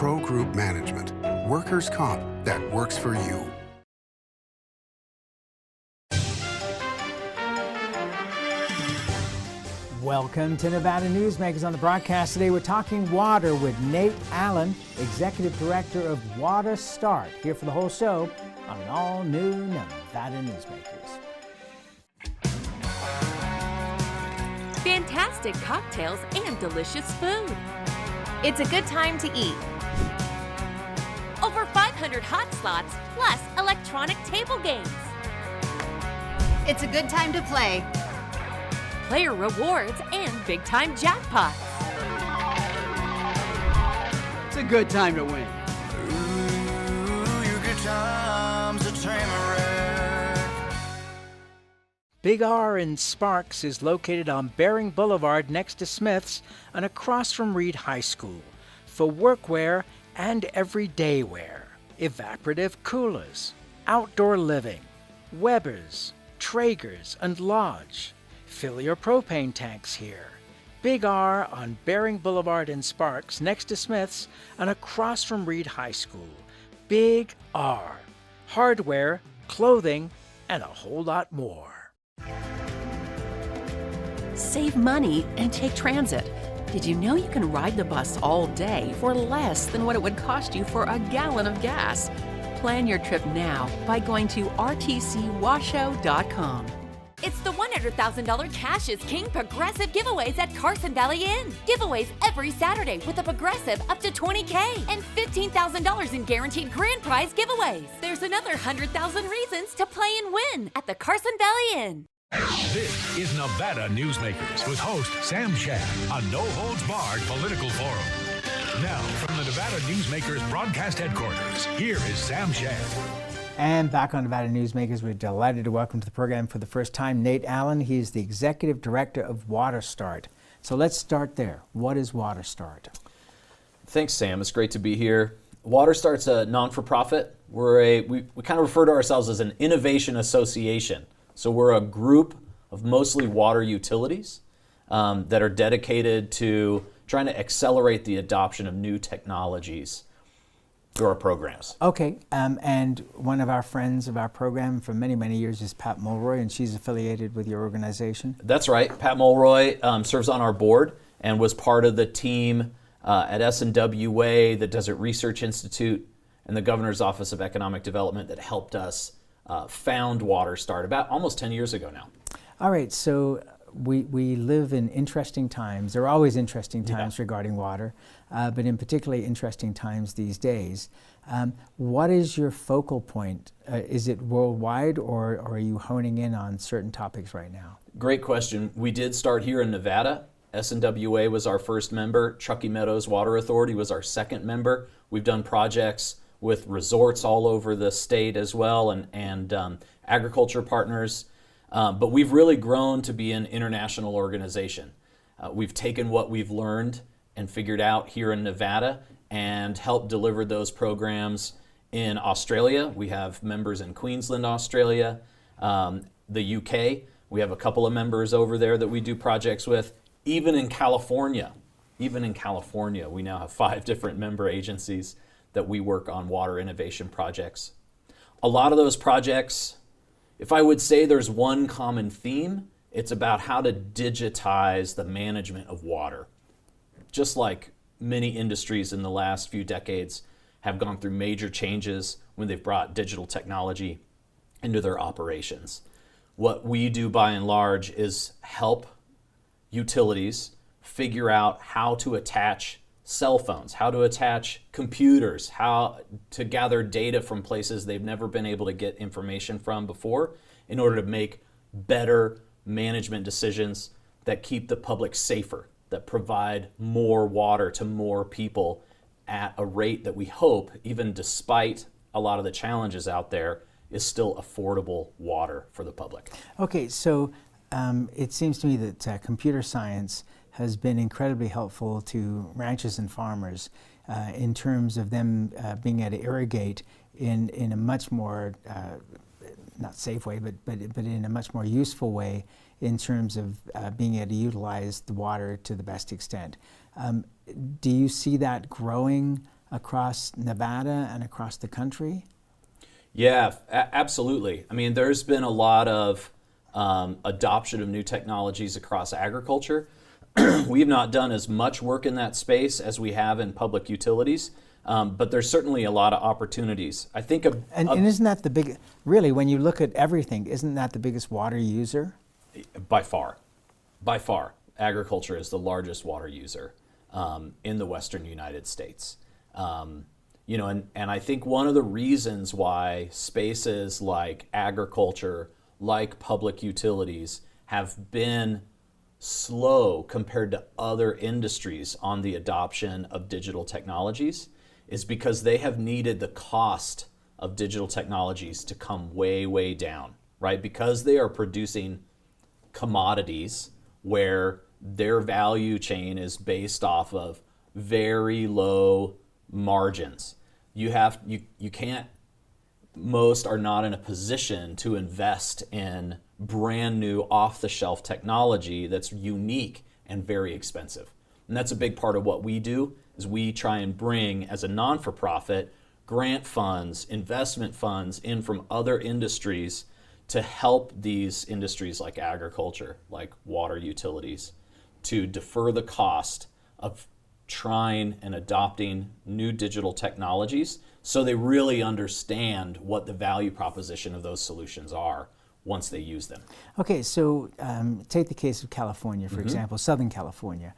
Pro Group Management. Workers' comp that works for you. Welcome to Nevada Newsmakers. On the broadcast today, we're talking water with Nate Allen, Executive Director of WaterStart, here for the whole show on an all-new Nevada Newsmakers. Fantastic cocktails and delicious food. It's a good time to eat. Over 500 hot slots, plus electronic table games. It's a good time to play. Player rewards and big-time jackpots. It's a good time to win. Ooh, your good times are tamarack. Big R in Sparks is located on Bering Boulevard next to Smith's and across from Reed High School for workwear and everyday wear. Evaporative coolers, outdoor living, Weber's, Traeger's, and Lodge. Fill your propane tanks here. Big R on Bering Boulevard in Sparks next to Smith's and across from Reed High School. Big R. Hardware, clothing, and a whole lot more. Save money and take transit. Did you know you can ride the bus all day for less than what it would cost you for a gallon of gas? Plan your trip now by going to rtcwashoe.com. It's the $100,000 Cash is King Progressive giveaways at Carson Valley Inn. Giveaways every Saturday with a Progressive up to $20,000 and $15,000 in guaranteed grand prize giveaways. There's another 100,000 reasons to play and win at the Carson Valley Inn. This is Nevada Newsmakers with host Sam Shad, a no-holds-barred political forum. Now, from the Nevada Newsmakers broadcast headquarters, here is Sam Shad. And back on Nevada Newsmakers, we're delighted to welcome to the program for the first time Nate Allen. He is the Executive Director of WaterStart. So let's start there. What is WaterStart? Thanks, Sam. It's great to be here. WaterStart's a non-for-profit. We kind of refer to ourselves as an innovation association. So we're a group of mostly water utilities that are dedicated to trying to accelerate the adoption of new technologies through our programs. Okay, and one of our friends of our program for many, many years is Pat Mulroy, and she's affiliated with your organization. That's right. Pat Mulroy serves on our board and was part of the team at SNWA, the Desert Research Institute, and the Governor's Office of Economic Development that helped us found WaterStart about almost 10 years ago now. All right, so we live in interesting times. There are always interesting times regarding water, but in particularly interesting times these days. What is your focal point? Is it worldwide, or are you honing in on certain topics right now? Great question. We did start here in Nevada. SNWA was our first member. Truckee Meadows Water Authority was our second member. We've done projects with resorts all over the state as well, and agriculture partners. But we've really grown to be an international organization. We've taken what we've learned and figured out here in Nevada and helped deliver those programs in Australia. We have members in Queensland, Australia, the UK. We have a couple of members over there that we do projects with. Even in California, we now have 5 different member agencies that we work on water innovation projects. A lot of those projects, if I would say there's one common theme, it's about how to digitize the management of water. Just like many industries in the last few decades have gone through major changes when they've brought digital technology into their operations. What we do by and large is help utilities figure out how to attach cell phones, how to attach computers, how to gather data from places they've never been able to get information from before in order to make better management decisions that keep the public safer, that provide more water to more people at a rate that we hope, even despite a lot of the challenges out there, is still affordable water for the public. Okay, so it seems to me that computer science has been incredibly helpful to ranchers and farmers in terms of them being able to irrigate in a much more, not safe way, but in a much more useful way in terms of being able to utilize the water to the best extent. Do you see that growing across Nevada and across the country? Yeah, absolutely. I mean, there's been a lot of adoption of new technologies across agriculture. We've not done as much work in that space as we have in public utilities, but there's certainly a lot of opportunities. I think, and isn't that the big? Really, when you look at everything, isn't that the biggest water user? By far, agriculture is the largest water user in the Western United States. You know, and I think one of the reasons why spaces like agriculture, like public utilities, have been slow compared to other industries on the adoption of digital technologies is because they have needed the cost of digital technologies to come way, way down, right? Because they are producing commodities where their value chain is based off of very low margins. Most are not in a position to invest in brand new off-the-shelf technology that's unique and very expensive. And that's a big part of what we do, is we try and bring, as a non-for-profit, grant funds, investment funds in from other industries to help these industries like agriculture, like water utilities, to defer the cost of trying and adopting new digital technologies so they really understand what the value proposition of those solutions are once they use them. Okay, so take the case of California, for example, Southern California.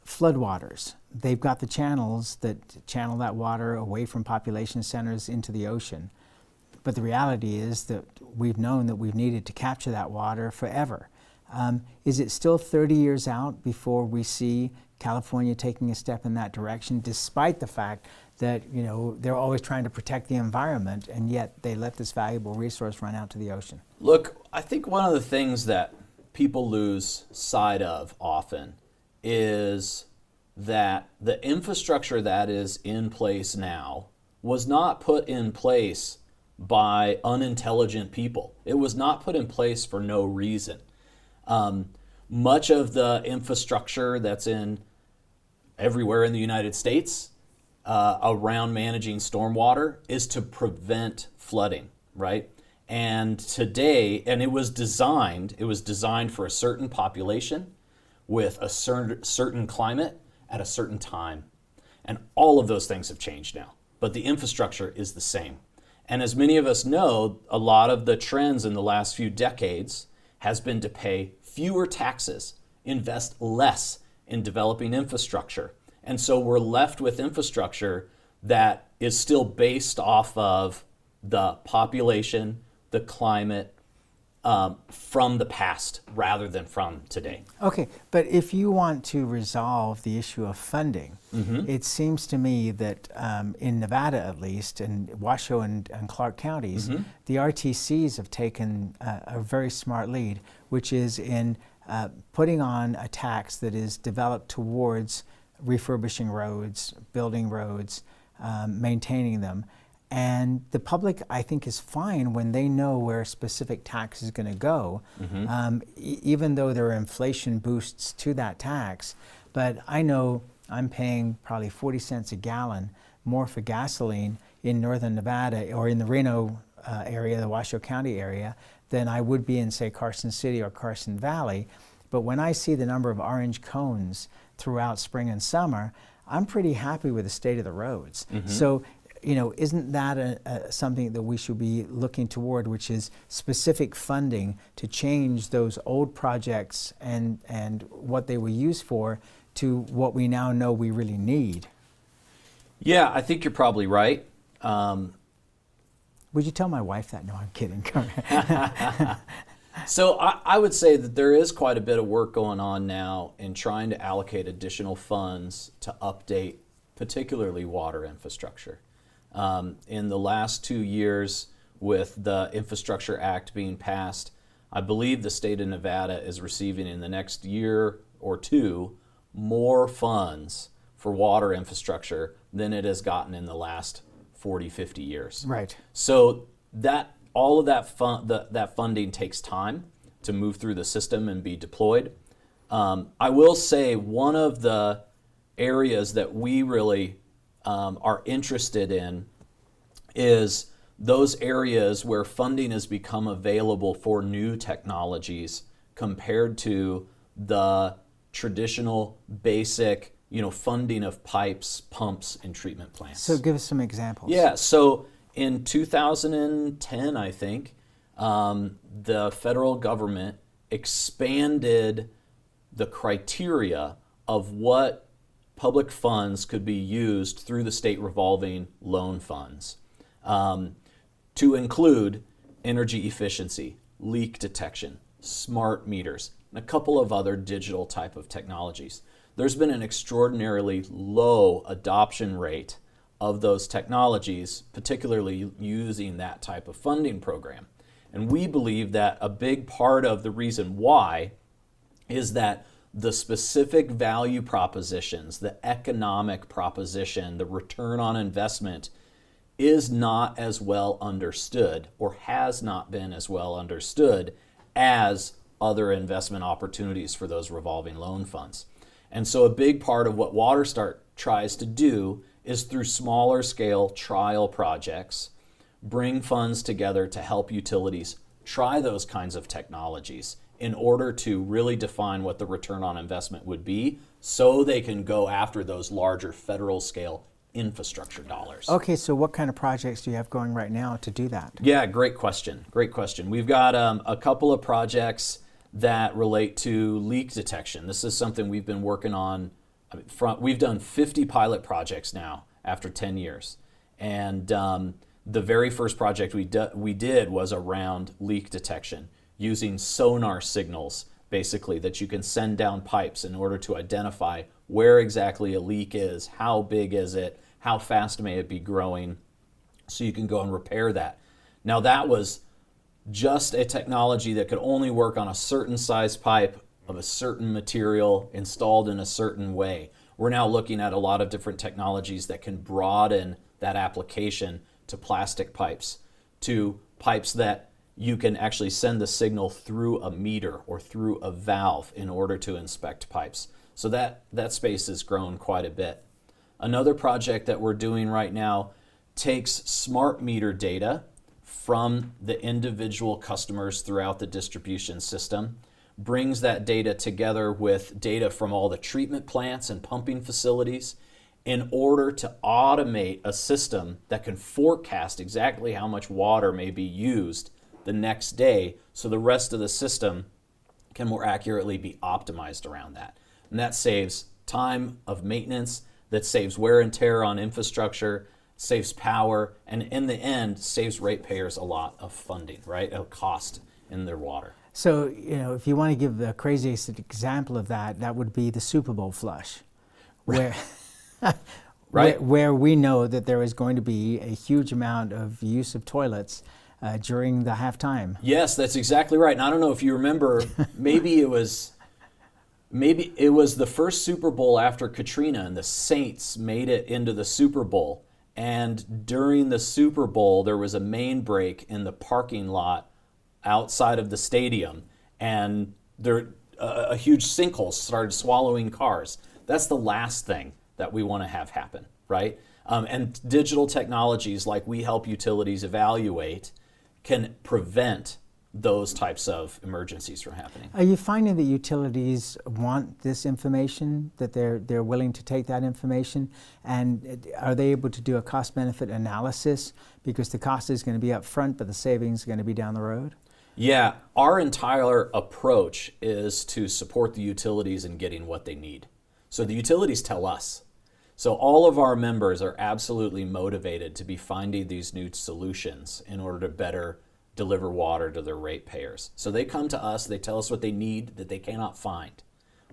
Floodwaters, they've got the channels that channel that water away from population centers into the ocean. But the reality is that we've known that we've needed to capture that water forever. Is it still 30 years out before we see California taking a step in that direction, despite the fact that, you know, they're always trying to protect the environment, and yet they let this valuable resource run out to the ocean? Look, I think one of the things that people lose sight of often is that the infrastructure that is in place now was not put in place by unintelligent people. It was not put in place for no reason. Much of the infrastructure that's in everywhere in the United States around managing stormwater is to prevent flooding, right? And today, and it was designed for a certain population with a certain climate at a certain time. And all of those things have changed now, but the infrastructure is the same. And as many of us know, a lot of the trends in the last few decades has been to pay fewer taxes, invest less in developing infrastructure. And so we're left with infrastructure that is still based off of the population, the climate, from the past rather than from today. Okay, but if you want to resolve the issue of funding, it seems to me that in Nevada at least, in Washoe and Clark counties, the RTCs have taken a very smart lead, which is in putting on a tax that is developed towards refurbishing roads, building roads, maintaining them. And the public, I think, is fine when they know where a specific tax is going to go, even though there are inflation boosts to that tax. But I know I'm paying probably 40 cents a gallon more for gasoline in northern Nevada or in the Reno area, the Washoe County area, than I would be in, say, Carson City or Carson Valley. But when I see the number of orange cones throughout spring and summer, I'm pretty happy with the state of the roads. So, you know, isn't that something that we should be looking toward, which is specific funding to change those old projects and what they were used for to what we now know we really need? Yeah, I think you're probably right. Would you tell my wife that? No, I'm kidding. So I would say that there is quite a bit of work going on now in trying to allocate additional funds to update particularly water infrastructure. In the last 2 years, with the Infrastructure Act being passed, I believe the state of Nevada is receiving in the next year or two more funds for water infrastructure than it has gotten in the last 40, 50 years. Right. So that all of that funding takes time to move through the system and be deployed. I will say one of the areas that we really are interested in is those areas where funding has become available for new technologies compared to the traditional basic, funding of pipes, pumps, and treatment plants. So give us some examples. Yeah, so in 2010, I think, the federal government expanded the criteria of what public funds could be used through the state revolving loan funds to include energy efficiency, leak detection, smart meters, and a couple of other digital type of technologies. There's been an extraordinarily low adoption rate of those technologies, particularly using that type of funding program. And we believe that a big part of the reason why is that the specific value propositions, the economic proposition, the return on investment is not as well understood, or has not been as well understood as other investment opportunities for those revolving loan funds. And so a big part of what WaterStart tries to do is through smaller scale trial projects, bring funds together to help utilities try those kinds of technologies in order to really define what the return on investment would be so they can go after those larger federal scale infrastructure dollars. Okay, so what kind of projects do you have going right now to do that? Yeah, great question. Great question. We've got a couple of projects that relate to leak detection. This is something we've been working on. We've done 50 pilot projects now after 10 years. And the very first project we did was around leak detection, using sonar signals, basically, that you can send down pipes in order to identify where exactly a leak is, how big is it, how fast may it be growing, so you can go and repair that. Now that was just a technology that could only work on a certain size pipe of a certain material installed in a certain way. We're now looking at a lot of different technologies that can broaden that application to plastic pipes, to pipes that you can actually send the signal through a meter or through a valve in order to inspect pipes. So that space has grown quite a bit. Another project that we're doing right now takes smart meter data from the individual customers throughout the distribution system, brings that data together with data from all the treatment plants and pumping facilities in order to automate a system that can forecast exactly how much water may be used the next day, so the rest of the system can more accurately be optimized around that. And that saves time of maintenance, that saves wear and tear on infrastructure, saves power, and in the end saves ratepayers a lot of funding, right? A cost in their water. So, if you want to give the craziest example of that, that would be the Super Bowl flush, where right. where we know that there is going to be a huge amount of use of toilets during the halftime. Yes, that's exactly right. And I don't know if you remember, maybe it was the first Super Bowl after Katrina, and the Saints made it into the Super Bowl. And during the Super Bowl, there was a main break in the parking lot outside of the stadium, and a huge sinkhole started swallowing cars. That's the last thing that we want to have happen, right? And digital technologies like we help utilities evaluate can prevent those types of emergencies from happening. Are you finding that utilities want this information, that they're willing to take that information, and are they able to do a cost-benefit analysis, because the cost is going to be up front but the savings is going to be down the road? Yeah, our entire approach is to support the utilities in getting what they need. So the utilities tell us. So all of our members are absolutely motivated to be finding these new solutions in order to better deliver water to their ratepayers. So they come to us, they tell us what they need that they cannot find.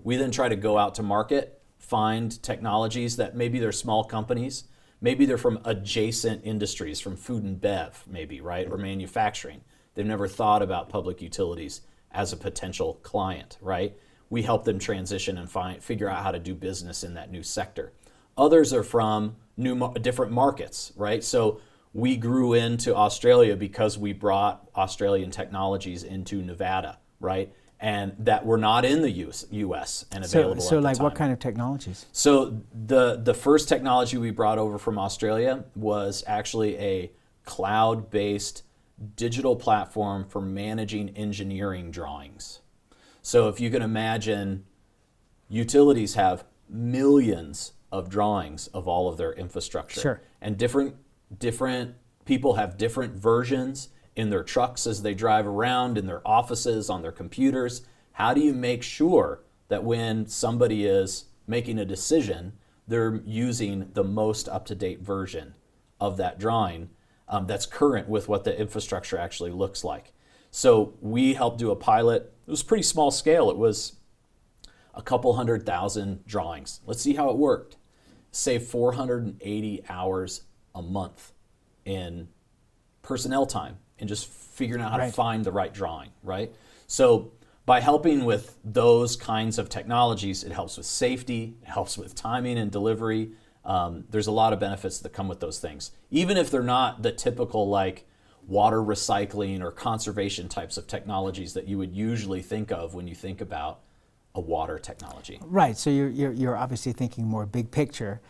We then try to go out to market, find technologies that maybe they're small companies, maybe they're from adjacent industries, from food and bev maybe, right, or manufacturing. They've never thought about public utilities as a potential client, right? We help them transition and figure out how to do business in that new sector. Others are from different markets, right? So we grew into Australia because we brought Australian technologies into Nevada, right? and that were not in the U.S. and available So at the like time. what kind of technologies? So the first technology we brought over from Australia was actually a cloud-based digital platform for managing engineering drawings. So if you can imagine, utilities have millions of drawings of all of their infrastructure. Sure. And different people have different versions in their trucks as they drive around, in their offices, on their computers. How do you make sure that when somebody is making a decision, they're using the most up-to-date version of that drawing that's current with what the infrastructure actually looks like? So we helped do a pilot. It was pretty small scale. It was a couple 100,000 drawings. Let's see how it worked. Save 480 hours a month in personnel time and just figuring out how to find the right drawing, right? So by helping with those kinds of technologies, it helps with safety, it helps with timing and delivery. There's a lot of benefits that come with those things, even if they're not the typical like water recycling or conservation types of technologies that you would usually think of when you think about a water technology. Right, so you're obviously thinking more big picture,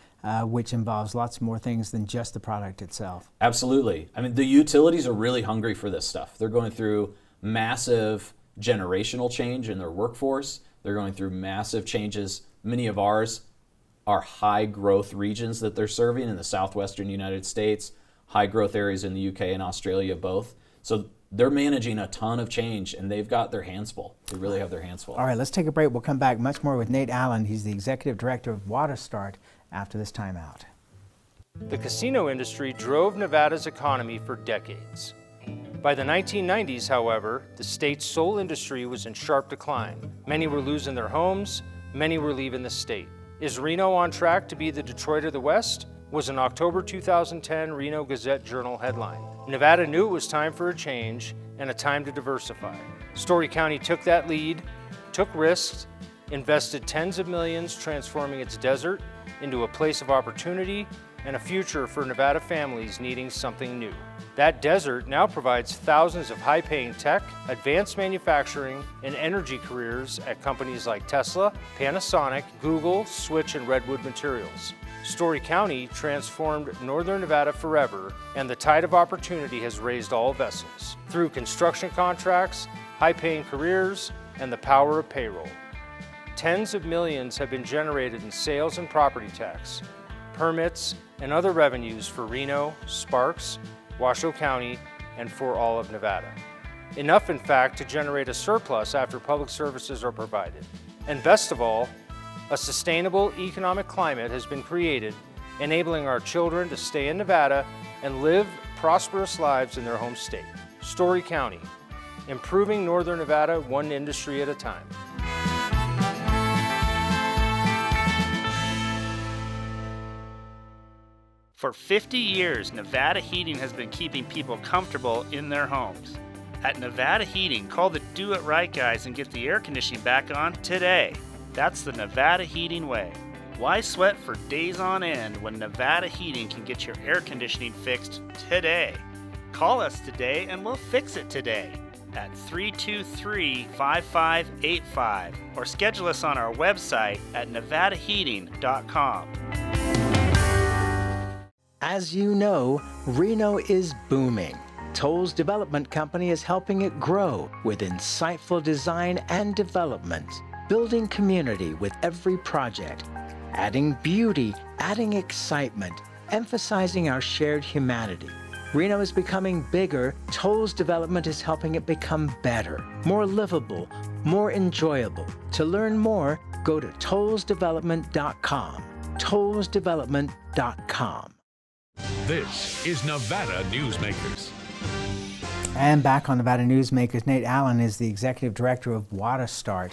which involves lots more things than just the product itself. Absolutely. I mean, the utilities are really hungry for this stuff. They're going through massive generational change in their workforce. They're going through massive changes. Many of ours are high growth regions that they're serving in the southwestern United States, high growth areas in the UK and Australia both. So they're managing a ton of change, and they've got their hands full. They really have their hands full. All right, let's take a break. We'll come back much more with Nate Allen. He's the executive director of WaterStart after this time out. The casino industry drove Nevada's economy for decades. By the 1990s, however, the state's sole industry was in sharp decline. Many were losing their homes, many were leaving the state. Is Reno on track to be the Detroit of the West? Was an October 2010 Reno Gazette-Journal headline. Nevada knew it was time for a change and a time to diversify. Story County took that lead, took risks, invested tens of millions transforming its desert into a place of opportunity and a future for Nevada families needing something new. That desert now provides thousands of high-paying tech, advanced manufacturing, and energy careers at companies like Tesla, Panasonic, Google, Switch, and Redwood Materials. Story County transformed northern Nevada forever, and the tide of opportunity has raised all vessels through construction contracts, high-paying careers, and the power of payroll. Tens of millions have been generated in sales and property tax, permits, and other revenues for Reno, Sparks, Washoe County, and for all of Nevada. Enough, in fact, to generate a surplus after public services are provided. And best of all, a sustainable economic climate has been created, enabling our children to stay in Nevada and live prosperous lives in their home state. Story County, improving northern Nevada one industry at a time. For 50 years, Nevada Heating has been keeping people comfortable in their homes. At Nevada Heating, call the Do It Right guys and get the air conditioning back on today. That's the Nevada Heating way. Why sweat for days on end when Nevada Heating can get your air conditioning fixed today? Call us today and we'll fix it today at 323-5585 or schedule us on our website at nevadaheating.com. As you know, Reno is booming. Toll's development company is helping it grow with insightful design and development, building community with every project, adding beauty, adding excitement, emphasizing our shared humanity. Reno is becoming bigger. Toll's development is helping it become better, more livable, more enjoyable. To learn more, go to tollsdevelopment.com. tollsdevelopment.com. This is Nevada Newsmakers. And back on Nevada Newsmakers, Nate Allen is the executive director of WaterStart.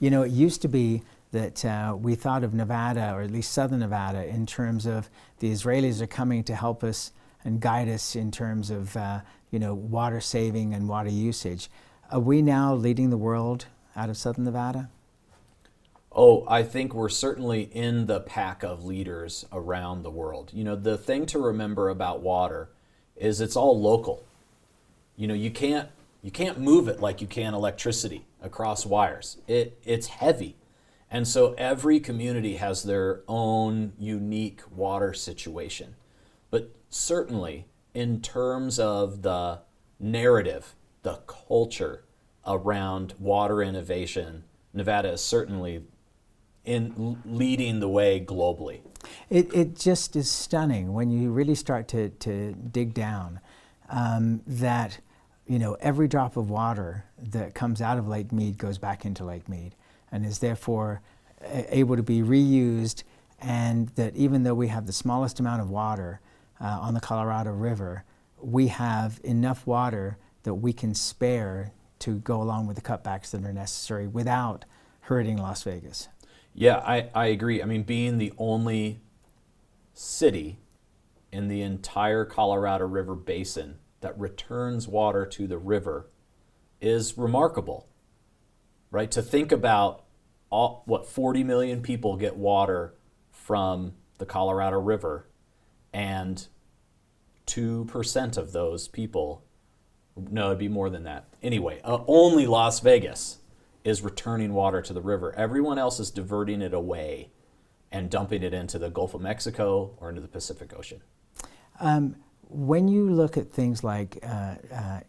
You know, it used to be that we thought of Nevada, or at least southern Nevada, in terms of the Israelis are coming to help us and guide us in terms of water saving and water usage. Are we now leading the world out of southern Nevada? Oh, I think we're certainly in the pack of leaders around the world. You know, the thing to remember about water is it's all local. You know, you can't You can't move it like you can electricity across wires. It's heavy. And so every community has their own unique water situation. But certainly in terms of the narrative, the culture around water innovation, Nevada is certainly in leading the way globally. It just is stunning when you really start to dig down that, you know, every drop of water that comes out of Lake Mead goes back into Lake Mead and is therefore able to be reused, and that even though we have the smallest amount of water on the Colorado River, we have enough water that we can spare to go along with the cutbacks that are necessary without hurting Las Vegas. Yeah, I agree. I mean, being the only city in the entire Colorado River basin that returns water to the river is remarkable, right? To think about 40 million people get water from the Colorado River, and 2% of those people, no, it'd be more than that. Anyway, only Las Vegas is returning water to the river. Everyone else is diverting it away and dumping it into the Gulf of Mexico or into the Pacific Ocean. When you look at things like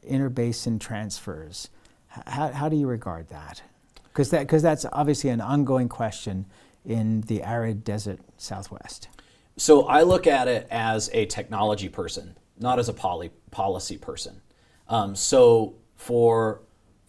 interbasin transfers, how do you regard that? Because that's obviously an ongoing question in the arid desert Southwest. So I look at it as a technology person, not as a policy person. So for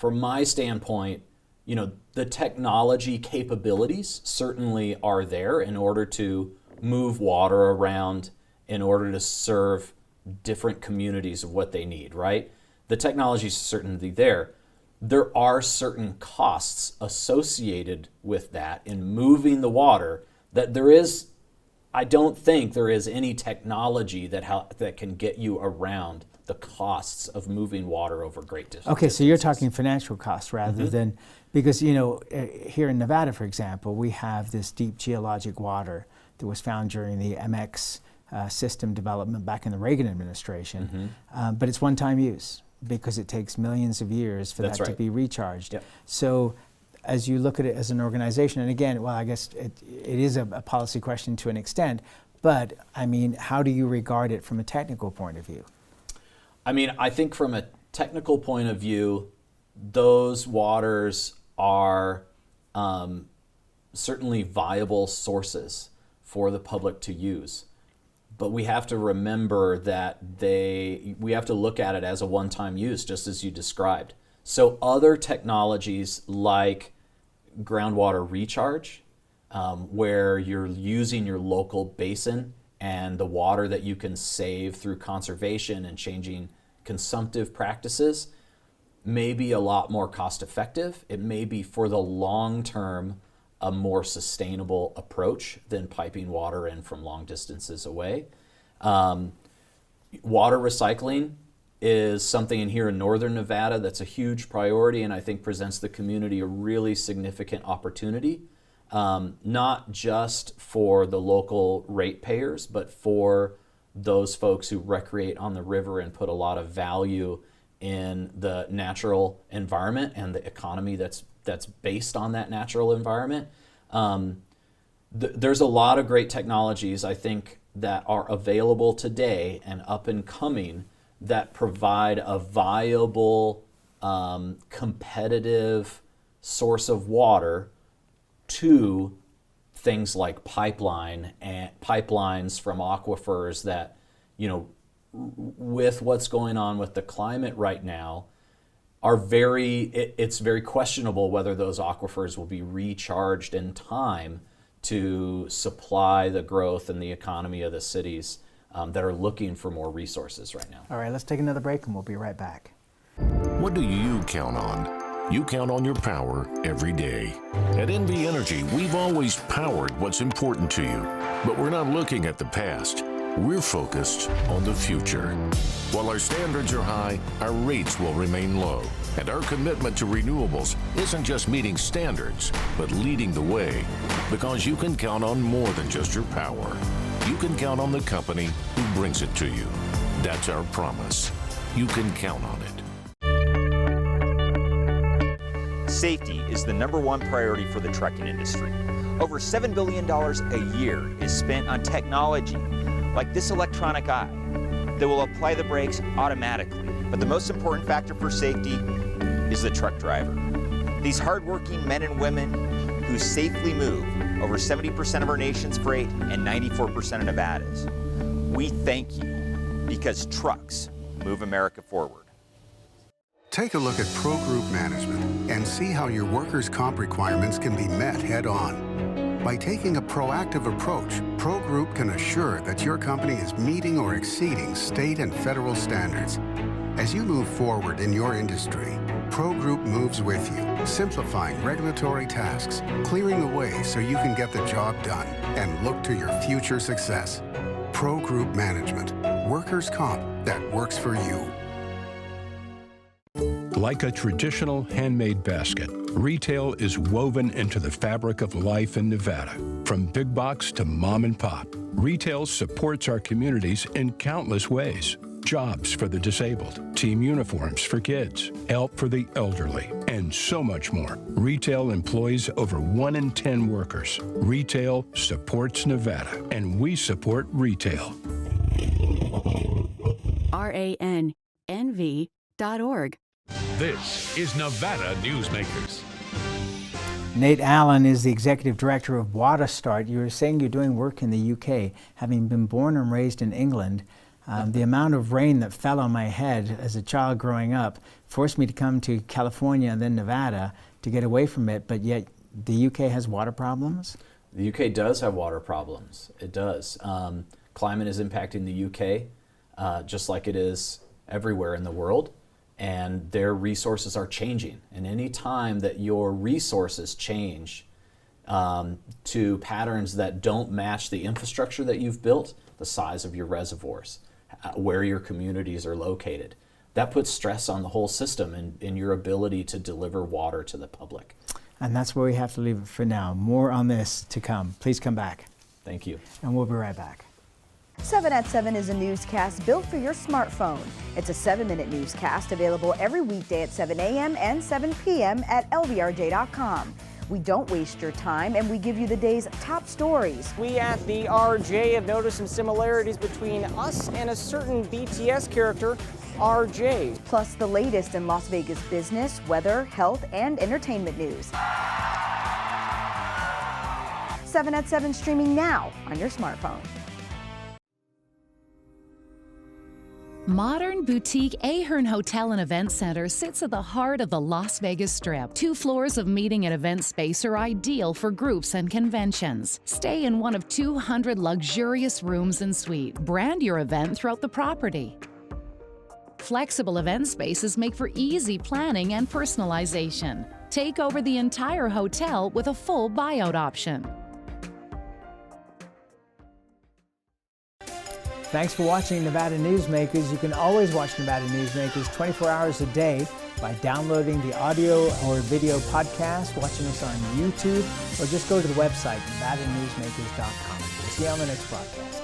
my standpoint, you know, the technology capabilities certainly are there in order to move water around, in order to serve different communities of what they need, right? The technology is certainly there. There are certain costs associated with that in moving the water that I don't think there is any technology that can get you around the costs of moving water over great distances. Okay, so you're talking financial costs rather than, because, you know, here in Nevada, for example, we have this deep geologic water that was found during the MX system development back in the Reagan administration, but it's one-time use because it takes millions of years for that to be recharged. Yep. So as you look at it as an organization, and again, well, I guess it is a policy question to an extent, but I mean, how do you regard it from a technical point of view? I mean, I think from a technical point of view, those waters are certainly viable sources for the public to use. But we have to remember that we have to look at it as a one-time use, just as you described. So other technologies like groundwater recharge, where you're using your local basin and the water that you can save through conservation and changing consumptive practices, may be a lot more cost effective. It may be for the long term a more sustainable approach than piping water in from long distances away. Water recycling is something in here in northern Nevada that's a huge priority, and I think presents the community a really significant opportunity, not just for the local ratepayers, but for those folks who recreate on the river and put a lot of value in the natural environment and the economy that's based on that natural environment. There's a lot of great technologies, I think, that are available today and up and coming that provide a viable, competitive source of water to things like pipelines from aquifers that, you know, with what's going on with the climate right now, it's very questionable whether those aquifers will be recharged in time to supply the growth and the economy of the cities that are looking for more resources right now. All right, let's take another break and we'll be right back. What do you count on? You count on your power every day. At NV Energy, we've always powered what's important to you, but we're not looking at the past. We're focused on the future. While our standards are high, our rates will remain low. And our commitment to renewables isn't just meeting standards, but leading the way. Because you can count on more than just your power. You can count on the company who brings it to you. That's our promise. You can count on it. Safety is the #1 priority for the trucking industry. Over $7 billion a year is spent on technology like this electronic eye that will apply the brakes automatically. But the most important factor for safety is the truck driver. These hardworking men and women who safely move over 70% of our nation's freight and 94% of Nevada's. We thank you because trucks move America forward. Take a look at Pro Group Management and see how your workers' comp requirements can be met head-on. By taking a proactive approach, Pro Group can assure that your company is meeting or exceeding state and federal standards. As you move forward in your industry, Pro Group moves with you, simplifying regulatory tasks, clearing the way so you can get the job done and look to your future success. Pro Group Management, workers' comp that works for you. Like a traditional handmade basket, retail is woven into the fabric of life in Nevada. From big box to mom and pop, retail supports our communities in countless ways. Jobs for the disabled, team uniforms for kids, help for the elderly, and so much more. Retail employs over 1 in 10 workers. Retail supports Nevada, and we support retail. RANNV.org. This is Nevada Newsmakers. Nate Allen is the executive director of WaterStart. You were saying you're doing work in the UK. Having been born and raised in England, the amount of rain that fell on my head as a child growing up forced me to come to California and then Nevada to get away from it, but yet the UK has water problems? The UK does have water problems. It does. Climate is impacting the UK just like it is everywhere in the world, and their resources are changing. And any time that your resources change to patterns that don't match the infrastructure that you've built, the size of your reservoirs, where your communities are located, that puts stress on the whole system and in your ability to deliver water to the public. And that's where we have to leave it for now. More on this to come. Please come back. Thank you. And we'll be right back. 7 at 7 is a newscast built for your smartphone. It's a 7-minute newscast available every weekday at 7 a.m. and 7 p.m. at lvrj.com. We don't waste your time, and we give you the day's top stories. We at the RJ have noticed some similarities between us and a certain BTS character, RJ. Plus the latest in Las Vegas business, weather, health, and entertainment news. 7 at 7 streaming now on your smartphone. Modern boutique Ahern Hotel and Event Center sits at the heart of the Las Vegas Strip. 2 floors of meeting and event space are ideal for groups and conventions. Stay in one of 200 luxurious rooms and suites. Brand your event throughout the property. Flexible event spaces make for easy planning and personalization. Take over the entire hotel with a full buyout option. Thanks for watching Nevada Newsmakers. You can always watch Nevada Newsmakers 24 hours a day by downloading the audio or video podcast, watching us on YouTube, or just go to the website, NevadaNewsmakers.com. We'll see you on the next broadcast.